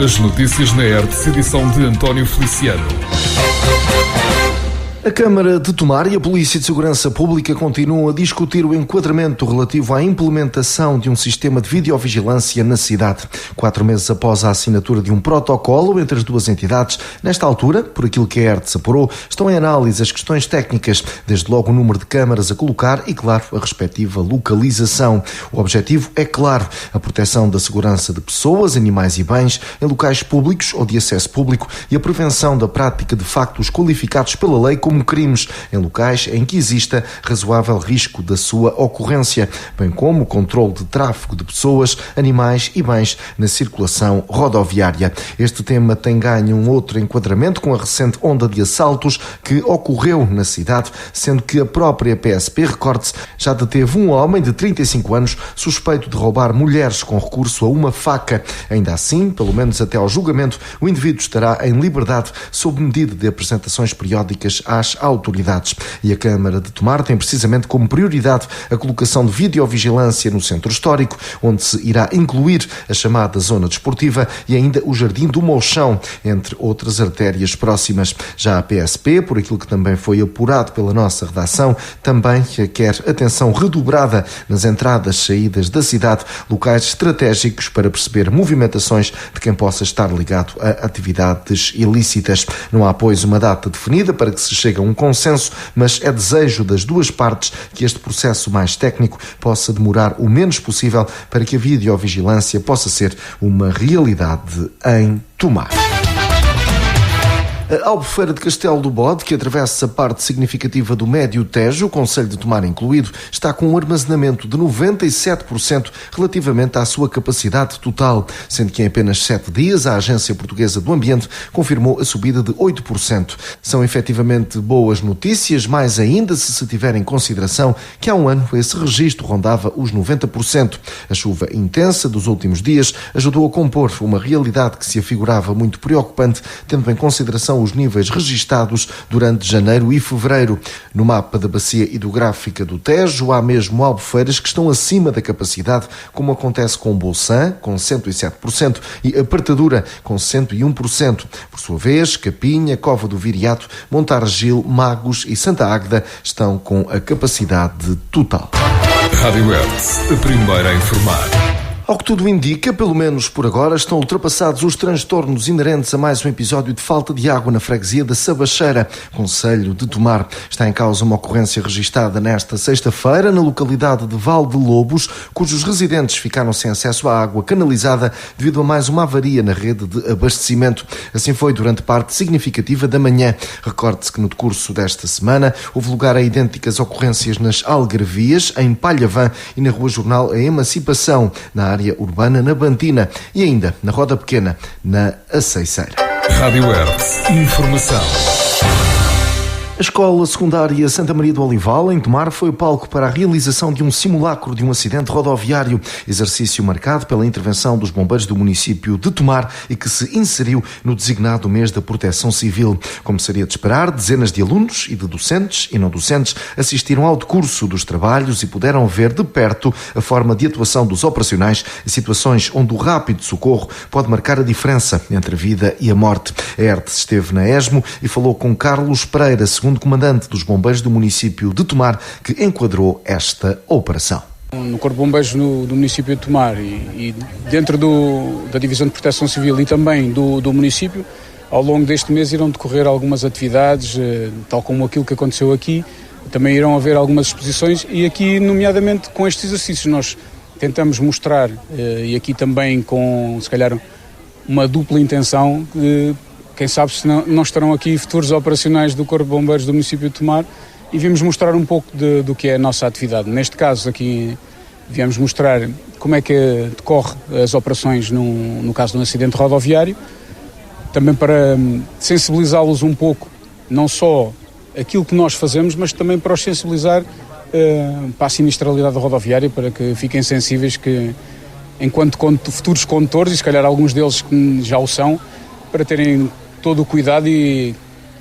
As notícias na ERTE, edição de António Feliciano. A Câmara de Tomar e a Polícia de Segurança Pública continuam a discutir o enquadramento relativo à implementação de um sistema de videovigilância na cidade. 4 meses após a assinatura de um protocolo entre as duas entidades, nesta altura, por aquilo que a ERTE se apurou, estão em análise as questões técnicas, desde logo o número de câmaras a colocar e, claro, a respectiva localização. O objetivo é claro, a proteção da segurança de pessoas, animais e bens em locais públicos ou de acesso público e a prevenção da prática de factos qualificados pela lei como crimes em locais em que exista razoável risco da sua ocorrência, bem como o controle de tráfego de pessoas, animais e bens na circulação rodoviária. Este tema tem ganho um outro enquadramento com a recente onda de assaltos que ocorreu na cidade, sendo que a própria PSP, recorde-se, já deteve um homem de 35 anos suspeito de roubar mulheres com recurso a uma faca. Ainda assim, pelo menos até ao julgamento, o indivíduo estará em liberdade sob medida de apresentações periódicas às autoridades. E a Câmara de Tomar tem precisamente como prioridade a colocação de videovigilância no centro histórico, onde se irá incluir a chamada zona desportiva e ainda o Jardim do Mochão, entre outras artérias próximas. Já a PSP, por aquilo que também foi apurado pela nossa redação, também quer atenção redobrada nas entradas e saídas da cidade, locais estratégicos para perceber movimentações de quem possa estar ligado a atividades ilícitas. Não há, pois, uma data definida para que se chegue a um consenso, mas é desejo das duas partes que este processo mais técnico possa demorar o menos possível para que a videovigilância possa ser uma realidade em Tomar. A Albufeira de Castelo do Bode, que atravessa parte significativa do Médio Tejo, o Concelho de Tomar incluído, está com um armazenamento de 97% relativamente à sua capacidade total, sendo que em apenas 7 dias a Agência Portuguesa do Ambiente confirmou a subida de 8%. São efetivamente boas notícias, mais ainda se tiver em consideração que há um ano esse registro rondava os 90%. A chuva intensa dos últimos dias ajudou a compor uma realidade que se afigurava muito preocupante, tendo em consideração os níveis registados durante janeiro e fevereiro. No mapa da bacia hidrográfica do Tejo, há mesmo albufeiras que estão acima da capacidade, como acontece com Bolsã, com 107%, e Apertadura, com 101%. Por sua vez, Capinha, Cova do Viriato, Montargil, Magos e Santa Águeda estão com a capacidade total. Rádio ERTE, a primeira a informar. Ao que tudo indica, pelo menos por agora, estão ultrapassados os transtornos inerentes a mais um episódio de falta de água na freguesia da Sabacheira, Concelho de Tomar. Está em causa uma ocorrência registada nesta sexta-feira na localidade de Val de Lobos, cujos residentes ficaram sem acesso à água canalizada devido a mais uma avaria na rede de abastecimento. Assim foi durante parte significativa da manhã. Recorde-se que no decurso desta semana houve lugar a idênticas ocorrências nas Algarvias, em Palhavã e na Rua Jornal a Emancipação, na área urbana na Bantina e ainda na Roda Pequena, na Aceiceira. Rádio ERTE, informação. A Escola Secundária Santa Maria do Olival, em Tomar, foi o palco para a realização de um simulacro de um acidente rodoviário, exercício marcado pela intervenção dos bombeiros do município de Tomar e que se inseriu no designado mês da Proteção Civil. Como seria de esperar, dezenas de alunos e de docentes e não docentes assistiram ao decurso dos trabalhos e puderam ver de perto a forma de atuação dos operacionais em situações onde o rápido socorro pode marcar a diferença entre a vida e a morte. A ERTE esteve na ESMO e falou com Carlos Pereira, segundo comandante dos bombeiros do município de Tomar, que enquadrou esta operação. No Corpo de Bombeiros do município de Tomar e dentro da Divisão de Proteção Civil e também do município, ao longo deste mês irão decorrer algumas atividades, tal como aquilo que aconteceu aqui. Também irão haver algumas exposições e aqui, nomeadamente, com estes exercícios, nós tentamos mostrar, e aqui também com, se calhar, uma dupla intenção, quem sabe se não estarão aqui futuros operacionais do Corpo de Bombeiros do município de Tomar e viemos mostrar um pouco do que é a nossa atividade. Neste caso aqui viemos mostrar como é que decorre as operações no caso de um acidente rodoviário, também para sensibilizá-los um pouco, não só aquilo que nós fazemos, mas também para os sensibilizar para a sinistralidade rodoviária, para que fiquem sensíveis que, enquanto futuros condutores, e se calhar alguns deles que já o são, para terem todo o cuidado e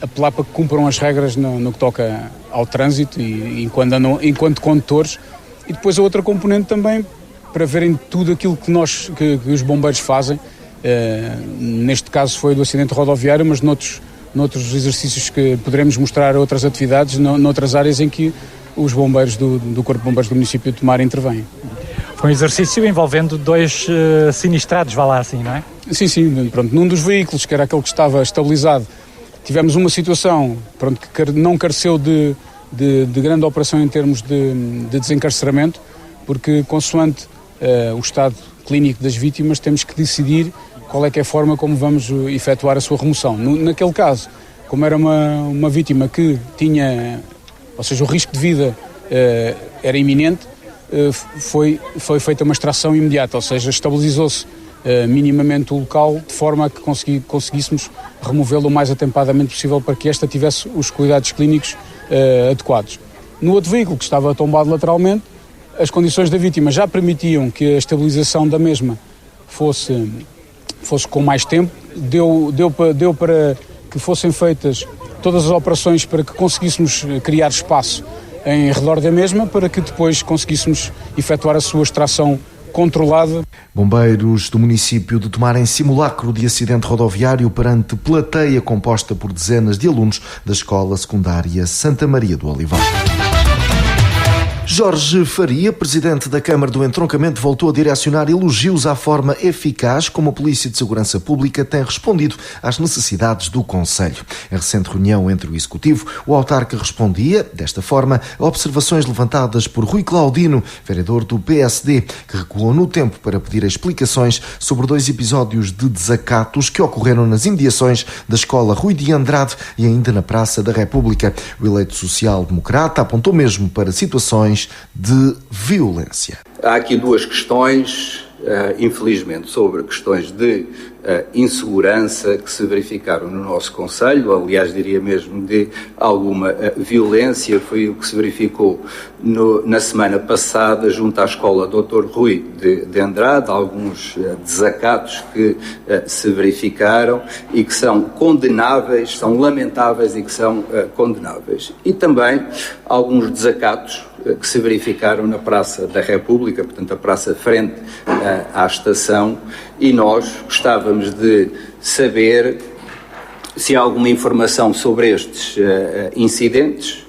apelar para que cumpram as regras no que toca ao trânsito e enquanto condutores. E depois a outra componente também, para verem tudo aquilo que os bombeiros fazem, Neste caso foi do acidente rodoviário, mas noutros exercícios que poderemos mostrar outras atividades, noutras áreas em que os bombeiros do Corpo de Bombeiros do município de Tomar intervêm. Foi um exercício envolvendo 2 sinistrados, vá lá assim, não é? Sim, pronto. Num dos veículos, que era aquele que estava estabilizado, tivemos uma situação, pronto, que não careceu de grande operação em termos de desencarceramento, porque consoante o estado clínico das vítimas temos que decidir qual é que é a forma como vamos efetuar a sua remoção. Naquele caso, como era uma vítima que tinha, ou seja, o risco de vida era iminente, foi feita uma extração imediata, ou seja, estabilizou-se minimamente o local de forma a que conseguíssemos removê-lo o mais atempadamente possível para que esta tivesse os cuidados clínicos adequados. No outro veículo, que estava tombado lateralmente, as condições da vítima já permitiam que a estabilização da mesma fosse com mais tempo, deu para que fossem feitas todas as operações para que conseguíssemos criar espaço em redor da mesma, para que depois conseguíssemos efetuar a sua extração controlada. Bombeiros do município de Tomar em simulacro de acidente rodoviário perante plateia composta por dezenas de alunos da Escola Secundária Santa Maria do Olival. Jorge Faria, presidente da Câmara do Entroncamento, voltou a direcionar elogios à forma eficaz como a Polícia de Segurança Pública tem respondido às necessidades do concelho. Em recente reunião entre o Executivo, o autarca respondia, desta forma, a observações levantadas por Rui Claudino, vereador do PSD, que recuou no tempo para pedir explicações sobre 2 episódios de desacatos que ocorreram nas imediações da Escola Rui de Andrade e ainda na Praça da República. O eleito social-democrata apontou mesmo para situações de violência. Há aqui 2 questões, infelizmente, sobre questões de insegurança que se verificaram no nosso concelho, aliás, diria mesmo de alguma violência. Foi o que se verificou na semana passada junto à Escola Dr. Rui de Andrade, alguns desacatos que se verificaram e que são condenáveis, são lamentáveis e que são condenáveis. E também alguns desacatos que se verificaram na Praça da República, portanto a praça frente à estação, e nós gostávamos de saber se há alguma informação sobre estes incidentes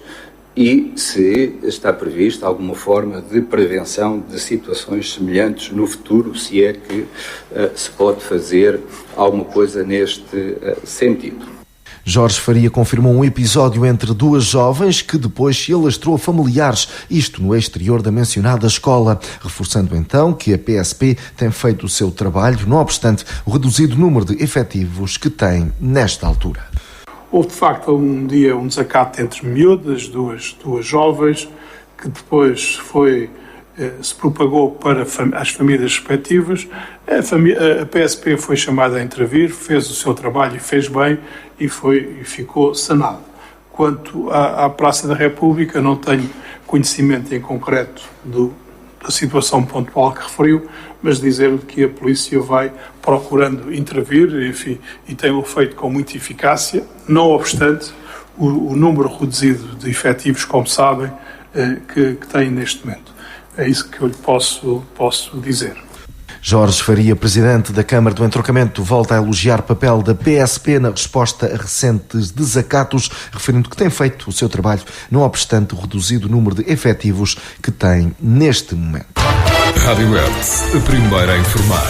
e se está prevista alguma forma de prevenção de situações semelhantes no futuro, se é que se pode fazer alguma coisa neste sentido. Jorge Faria confirmou um episódio entre 2 jovens que depois se alastrou a familiares, isto no exterior da mencionada escola, reforçando então que a PSP tem feito o seu trabalho, não obstante o reduzido número de efetivos que tem nesta altura. Houve de facto um dia um desacato entre miúdas, duas jovens, que depois se propagou para as famílias respectivas. A PSP foi chamada a intervir, fez o seu trabalho e fez bem e ficou sanado. Quanto à Praça da República, não tenho conhecimento em concreto da situação pontual que referiu, mas dizer-lhe que a polícia vai procurando intervir, enfim, e tem-o feito com muita eficácia, não obstante o número reduzido de efetivos, como sabem, que tem neste momento. É isso que eu lhe posso dizer. Jorge Faria, presidente da Câmara do Entroncamento, volta a elogiar o papel da PSP na resposta a recentes desacatos, referindo que tem feito o seu trabalho, não obstante o reduzido número de efetivos que tem neste momento. Rádio Hertz, a primeira a informar.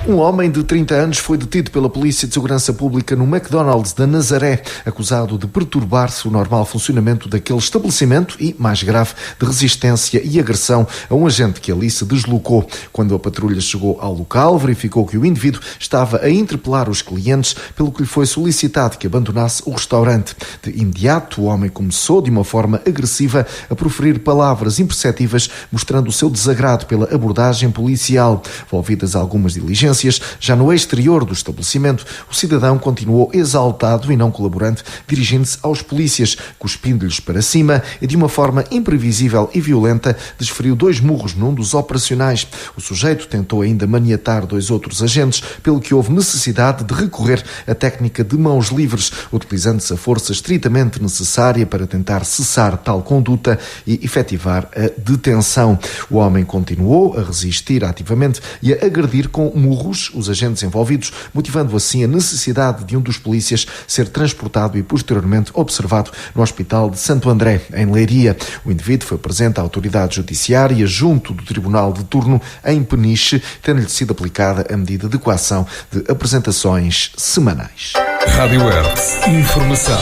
Um homem de 30 anos foi detido pela Polícia de Segurança Pública no McDonald's da Nazaré, acusado de perturbar-se o normal funcionamento daquele estabelecimento e, mais grave, de resistência e agressão a um agente que ali se deslocou. Quando a patrulha chegou ao local, verificou que o indivíduo estava a interpelar os clientes, pelo que lhe foi solicitado que abandonasse o restaurante. De imediato, o homem começou, de uma forma agressiva, a proferir palavras imperceptíveis, mostrando o seu desagrado pela abordagem policial. Envolvidas algumas diligências, já no exterior do estabelecimento, o cidadão continuou exaltado e não colaborante, dirigindo-se aos polícias, cuspindo-lhes para cima e, de uma forma imprevisível e violenta, desferiu 2 murros num dos operacionais. O sujeito tentou ainda maniatar 2 outros agentes, pelo que houve necessidade de recorrer à técnica de mãos livres, utilizando-se a força estritamente necessária para tentar cessar tal conduta e efetivar a detenção. O homem continuou a resistir ativamente e a agredir com murros murros os agentes envolvidos, motivando assim a necessidade de um dos polícias ser transportado e posteriormente observado no Hospital de Santo André, em Leiria. O indivíduo foi presente à autoridade judiciária junto do Tribunal de Turno em Peniche, tendo-lhe sido aplicada a medida de coação de apresentações semanais. Rádio Hertz. Informação.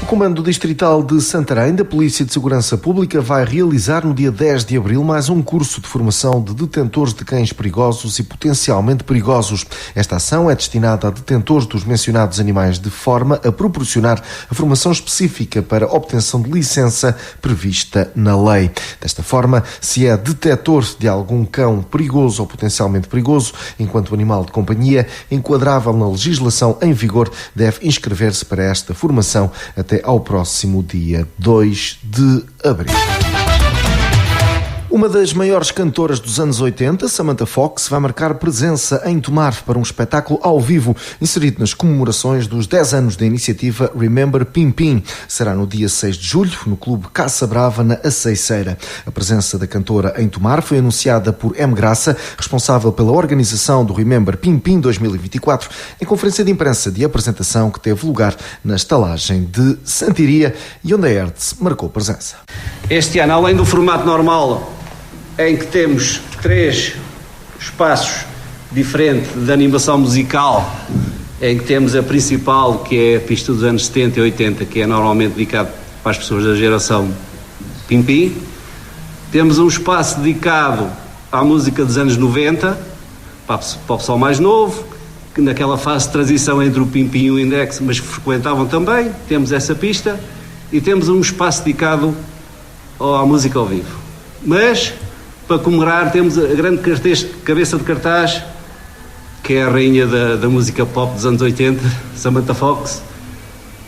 O Comando Distrital de Santarém da Polícia de Segurança Pública vai realizar no dia 10 de abril mais um curso de formação de detentores de cães perigosos e potencialmente perigosos. Esta ação é destinada a detentores dos mencionados animais de forma a proporcionar a formação específica para a obtenção de licença prevista na lei. Desta forma, se é detetor de algum cão perigoso ou potencialmente perigoso, enquanto animal de companhia, enquadrável na legislação em vigor, deve inscrever-se para esta formação até ao próximo dia 2 de abril. Uma das maiores cantoras dos anos 80, Samantha Fox, vai marcar presença em Tomar para um espetáculo ao vivo, inserido nas comemorações dos 10 anos da iniciativa Remember Pimpim. Será no dia 6 de julho, no Clube Caça Brava, na Aceiceira. A presença da cantora em Tomar foi anunciada por M. Graça, responsável pela organização do Remember Pimpim 2024, em conferência de imprensa de apresentação que teve lugar na estalagem de Santiria e onde a Hertz marcou presença. Este ano, além do formato normal, em que temos 3 espaços diferentes de animação musical, em que temos a principal, que é a pista dos anos 70 e 80, que é normalmente dedicado para as pessoas da geração Pimpim. Temos um espaço dedicado à música dos anos 90, para o pessoal mais novo, que naquela fase de transição entre o Pimpim e o Index, mas que frequentavam também. Temos essa pista e temos um espaço dedicado à música ao vivo. Mas, para comemorar, temos a grande cabeça de cartaz, que é a rainha da música pop dos anos 80, Samantha Fox,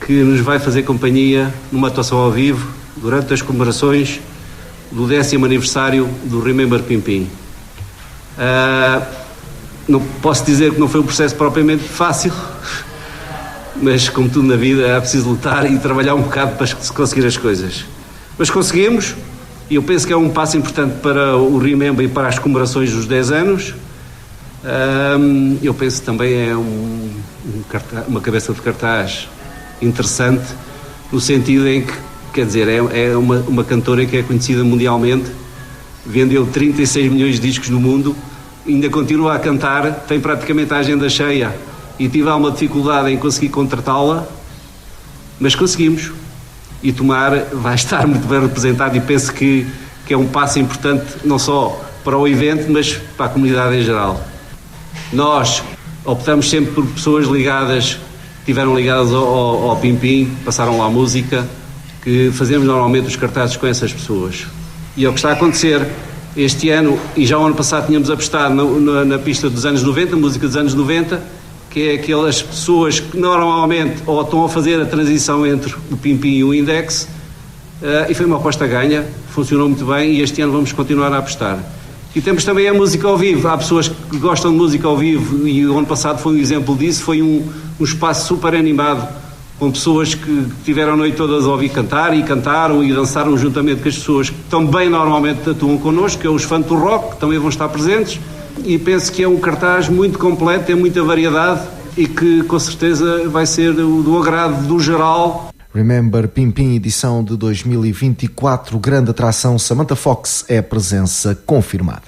que nos vai fazer companhia numa atuação ao vivo durante as comemorações do 10º aniversário do Remember Pimpim. Não posso dizer que não foi um processo propriamente fácil, mas como tudo na vida é preciso lutar e trabalhar um bocado para se conseguir as coisas. Mas conseguimos. E eu penso que é um passo importante para o Remember e para as comemorações dos 10 anos. Eu penso que também é uma cabeça de cartaz interessante, no sentido em que, quer dizer, é uma cantora que é conhecida mundialmente, vendeu 36 milhões de discos no mundo, ainda continua a cantar, tem praticamente a agenda cheia e tive alguma dificuldade em conseguir contratá-la, mas conseguimos. E Tomar vai estar muito bem representado e penso que é um passo importante não só para o evento, mas para a comunidade em geral. Nós optamos sempre por pessoas ligadas, estiveram ligadas ao Pimpim, passaram lá a música, que fazemos normalmente os cartazes com essas pessoas. E é o que está a acontecer este ano, e já o ano passado tínhamos apostado na pista dos anos 90, música dos anos 90, que é aquelas pessoas que normalmente ou estão a fazer a transição entre o Pimpim e o Index, e foi uma aposta ganha, funcionou muito bem e este ano vamos continuar a apostar. E temos também a música ao vivo, há pessoas que gostam de música ao vivo e o ano passado foi um exemplo disso, foi um espaço super animado, com pessoas que tiveram a noite todas a ouvir cantar e cantaram e dançaram juntamente com as pessoas que também normalmente atuam connosco, que é os fãs do rock, que também vão estar presentes. E penso que é um cartaz muito completo, tem muita variedade e que com certeza vai ser do agrado do geral. Remember Pimpim, edição de 2024, grande atração, Samantha Fox é presença confirmada.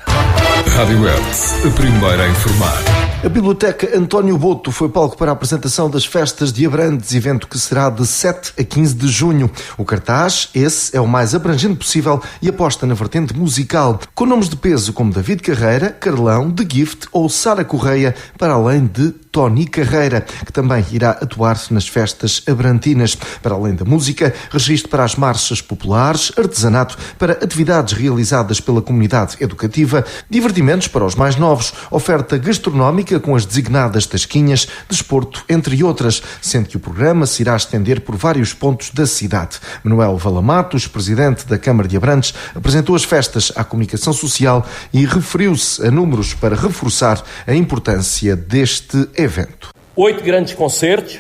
Rádio Hertz, a primeira a informar. A Biblioteca António Boto foi palco para a apresentação das Festas de Abrantes, evento que será de 7 a 15 de junho. O cartaz, esse, é o mais abrangente possível e aposta na vertente musical, com nomes de peso como David Carreira, Carlão, The Gift ou Sara Correia, para além de Tony Carreira, que também irá atuar nas festas abrantinas. Para além da música, registro para as marchas populares, artesanato para atividades realizadas pela comunidade educativa, divertimentos para os mais novos, oferta gastronómica com as designadas tasquinhas, desporto, entre outras, sendo que o programa se irá estender por vários pontos da cidade. Manuel Valamatos, presidente da Câmara de Abrantes, apresentou as festas à comunicação social e referiu-se a números para reforçar a importância deste evento. 8 grandes concertos,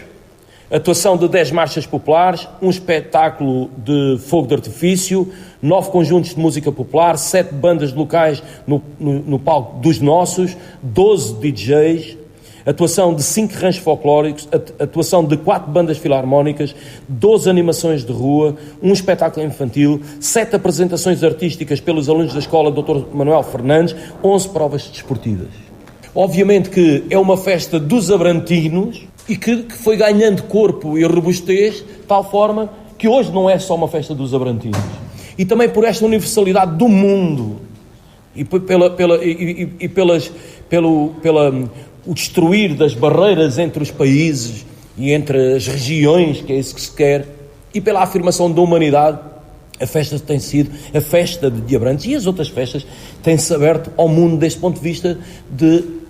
atuação de 10 marchas populares, um espetáculo de fogo de artifício, 9 conjuntos de música popular, 7 bandas locais no palco dos nossos, 12 DJs, atuação de 5 ranchos folclóricos, atuação de 4 bandas filarmónicas, 12 animações de rua, um espetáculo infantil, 7 apresentações artísticas pelos alunos da escola Dr. Manuel Fernandes, 11 provas desportivas. Obviamente que é uma festa dos abrantinos e que foi ganhando corpo e robustez de tal forma que hoje não é só uma festa dos abrantinos. E também por esta universalidade do mundo e o destruir das barreiras entre os países e entre as regiões, que é isso que se quer, e pela afirmação da humanidade, a festa tem sido a festa de Abrantes, e as outras festas têm-se aberto ao mundo deste ponto de vista de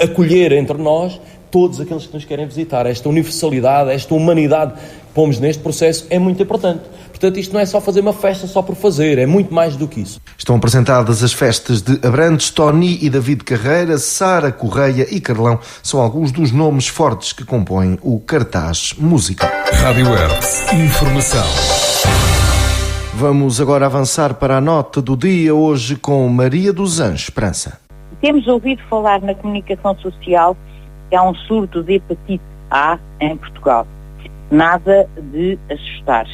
acolher entre nós todos aqueles que nos querem visitar. Esta universalidade, esta humanidade que pomos neste processo é muito importante. Portanto, isto não é só fazer uma festa só por fazer, é muito mais do que isso. Estão apresentadas as festas de Abrantes. Tony e David Carreira, Sara Correia e Carlão são alguns dos nomes fortes que compõem o cartaz musical. Rádio Hertz, informação. Vamos agora avançar para a nota do dia, hoje com Maria dos Anjos Esperança. Temos ouvido falar na comunicação social que há um surto de hepatite A em Portugal. Nada de assustar.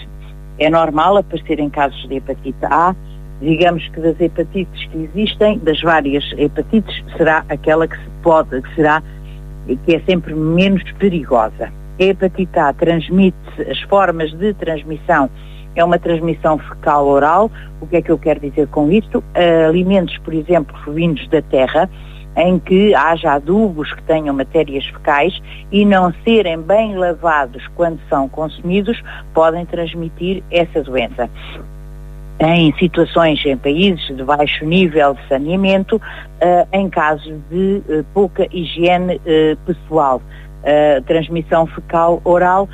É normal aparecerem casos de hepatite A. Digamos que das hepatites que existem, das várias hepatites, será aquela que é sempre menos perigosa. A hepatite A transmite-se, as formas de transmissão, é uma transmissão fecal-oral. O que é que eu quero dizer com isto? Alimentos, por exemplo, vindos da terra, em que haja adubos que tenham matérias fecais e não serem bem lavados quando são consumidos, podem transmitir essa doença. Em situações, em países de baixo nível de saneamento, em casos de pouca higiene pessoal. Transmissão fecal-oral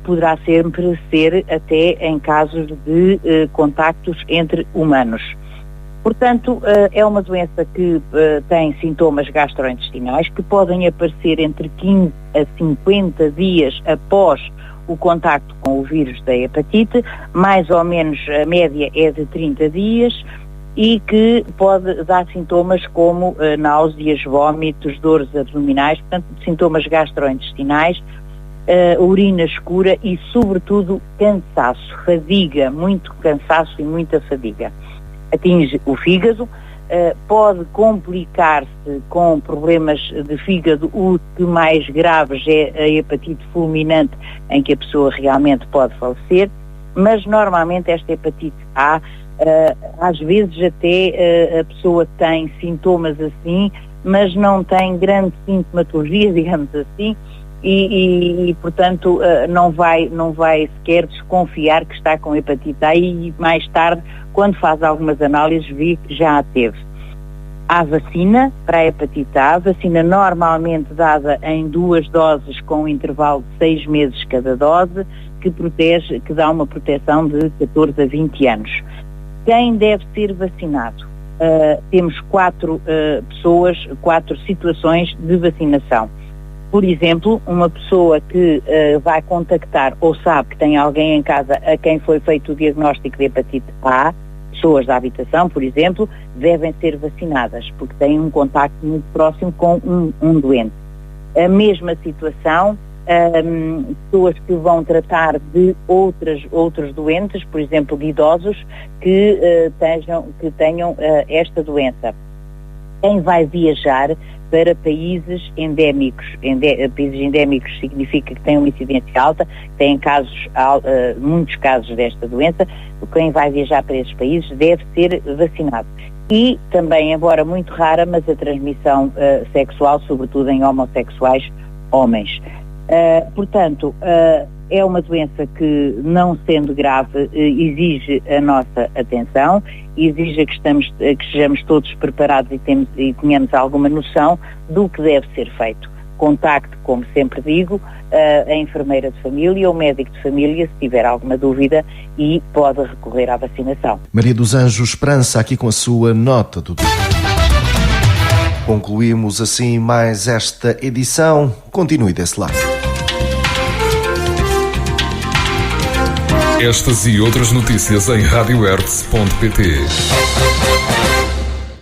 poderá sempre ser até em casos de contactos entre humanos. Portanto, é uma doença que tem sintomas gastrointestinais que podem aparecer entre 15 a 50 dias após o contacto com o vírus da hepatite, mais ou menos a média é de 30 dias, e que pode dar sintomas como náuseas, vômitos, dores abdominais, portanto, sintomas gastrointestinais, urina escura e, sobretudo, cansaço, fadiga, muito cansaço e muita fadiga. Atinge o fígado, pode complicar-se com problemas de fígado. O que mais graves é a hepatite fulminante, em que a pessoa realmente pode falecer, mas normalmente esta hepatite A, às vezes até a pessoa tem sintomas assim, mas não tem grande sintomatologia, digamos assim, e portanto não vai sequer desconfiar que está com hepatite A, e mais tarde, quando faz algumas análises, vi que já a teve. Há vacina para a hepatite A, vacina normalmente dada em 2 doses com um intervalo de 6 meses cada dose, que dá uma proteção de 14 a 20 anos. Quem deve ser vacinado? Temos 4 situações de vacinação. Por exemplo, uma pessoa que vai contactar ou sabe que tem alguém em casa a quem foi feito o diagnóstico de hepatite A, pessoas da habitação, por exemplo, devem ser vacinadas, porque têm um contacto muito próximo com um doente. A mesma situação, pessoas que vão tratar de outros doentes, por exemplo, de idosos que tenham esta doença. Quem vai viajar para países endémicos, países endémicos significa que têm uma incidência alta, têm muitos casos desta doença. Quem vai viajar para esses países deve ser vacinado. E também, embora muito rara, mas a transmissão sexual, sobretudo em homossexuais homens. Portanto, é uma doença que, não sendo grave, exige a nossa atenção, exige que estejamos todos preparados e tenhamos alguma noção do que deve ser feito. Contacte, como sempre digo, a enfermeira de família ou o médico de família se tiver alguma dúvida, e pode recorrer à vacinação. Maria dos Anjos Esperança, aqui com a sua nota do dia. Concluímos assim mais esta edição. Continue desse lado. Estas e outras notícias em radiohertz.pt.